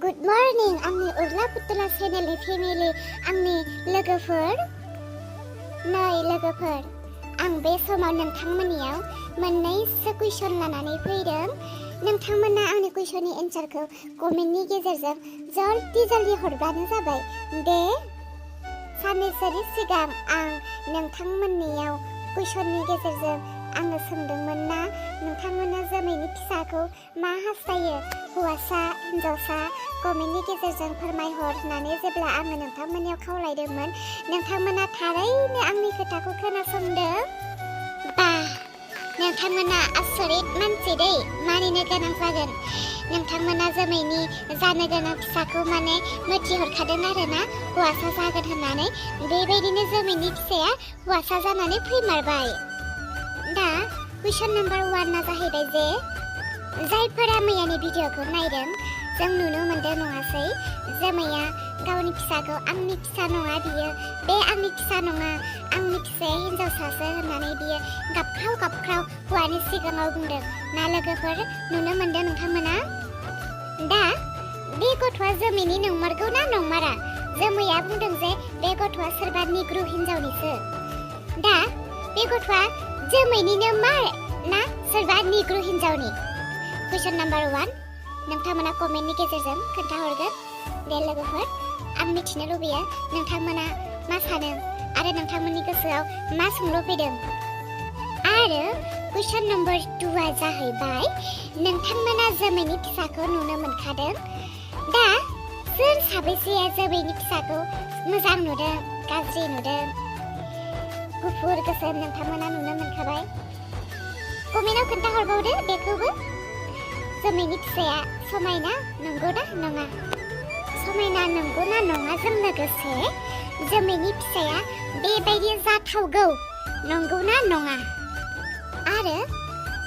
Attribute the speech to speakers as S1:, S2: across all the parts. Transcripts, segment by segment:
S1: Good morning आंनि urla putula चेनेलनि family आंनि लोगोफोर नै लोगोफोर आं बे समाव नोंथांमोननियाव मोननैसो कुइसन लानानै फैदों। नोंथांमोना आंनि कुइसननि एन्सारखौ कमेन्टनि गेजेरजों जल्दि हरब्लानो जाबाय। दे साननैसोनि सिगां आं नोंथांमोननियाव कुइसननि गेजेरजों आङो सोंदोंमोन ना नोंथांमोना जोमैनि फिसाखौ मा हास्थायो हौवासा हिन्जावसा कमेन्टनि गेजेरजों फोरमायहर होननानै जेब्ला आङो नोंथांमोननियाव खावलायदोंमोन नोंथांमोना थारैनो आंनि खोथाखौ खोनासंदों। बा नोंथांमोना आसरित मानसि दै मानिनो गोनां जागोन। नोंथांमोना जोमैनि जानो गोनां फिसाखौ माने मिथिहरखादों आरोना हौवासा जागोन होननानै। बेबायदिनो जोमैनि फिसाया हौवासा जानानै फैमारबाय। दा कुइसन नाम्बार 1 जाहैबाय जे जायफोरा मैयानि भिडिअखौ नायदों जों नुनो मोनदों नङासै जोमैया गावनि फिसाखौ आंनि फिसा नङा बियो बे आंनि फिसा नङा आंनि फिसाया हिन्जावसासो होननानै बियो गाबख्राव हौवानि सिगाङाव बुंदों ना लोगोफोर नुनो मोनदों नोंथांमोना। दा बे गथ'आ जोमैनि नंमारगौ ना नंमारा? जोमैया बुंदों जे बे गथ'आ सोरबा निग्रु हिन्जावनिसो। दा बे गथ'आ जोमैनिनो मार ना सोरबा निग्रु हिन्जावनि? कुइसन नाम्बार 1 नोंथांमोना कमेन्टनि गेजेरजों खोन्थाहरगोन। दे लोगोफोर आं मिथिनो लुबैयो नोंथांमोना मा सानो आरो नोंथांमोननि गोसोआव मा सोंलु फैदों। आरो कुइसन नाम्बार 2 जाहैबाय नोंथांमोना जोमैनि फिसाखौ नुनो मोनखादों। दा सोर साबैसेया जोमैनि फिसाखौ मोजां नुदों गाज्रि नुदों गुफुर गोसोम नोंथांमोना नुनो मोनखाबाय। कमेन्टआव खोन्थाहरबावदो बेखौबो जोमैनि फिसाया समायना नंगौना नङा? समायना नंगौना नङाजों लोगोसे जोमैनि फिसाया बेबायदि जाथावगौ नंगौना नङा? आरो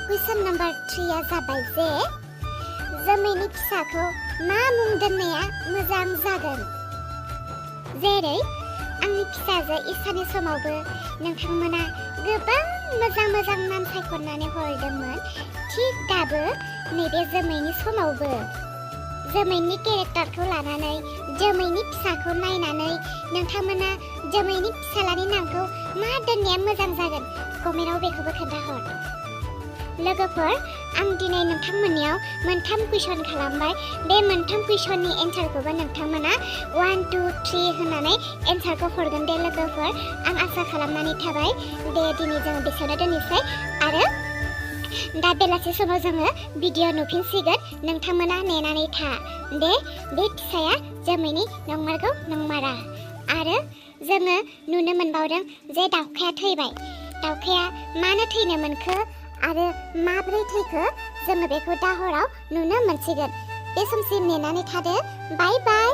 S1: कुइसन नाम्बार 3 जाबाय जे जोमैनि फिसाखौ मा मुं दोननाया मोजां जागोन? जेरै आंनि फिसाजो इसानि समावबो नोंथांमोना गोबां मोजां नाम सायख'नानै हरदोंमोन। थिग दाबो नैबे जोमैनि समावबो जोमैनि केरेक्टारखौ लानानै जोमैनि फिसाखौ नायनानै नोंथांमोना जोमैनि फिसालानि नामखौ मा दोननाया मोजां जागोन कमेन्टआव बेखौबो खोन्थाहर। लोगोफोर आं दिनै नोंथांमोननियाव मोनथाम कुइसन खालामबाय। बे मोनथाम कुइसननि एन्सारखौबो नोंथांमोना 1 2 3 होननानै एन्सारखौ हरगोन दे लोगोफोर। आं आसा खालामनानै थाबाय। दे दिनै जोङो बेसेयावनो दोननोसै आरो दा बेलासि समाव जोङो भिडिअ नुफिनसिगोन। नोंथांमोना नेनानै था दे बे फिसाया जोमैनि नंमारगौ नंमारा। आरो जोङो नुनो मोनबावदों जे दाउखाया थैबाय। दाउखाया मानो थैनो मोनखो आरो माब्रै थैखो जोङो बेखौ दा हराव नुनो मोनसिगोन। बे समसिम नेनानै थादो। बाय बाय।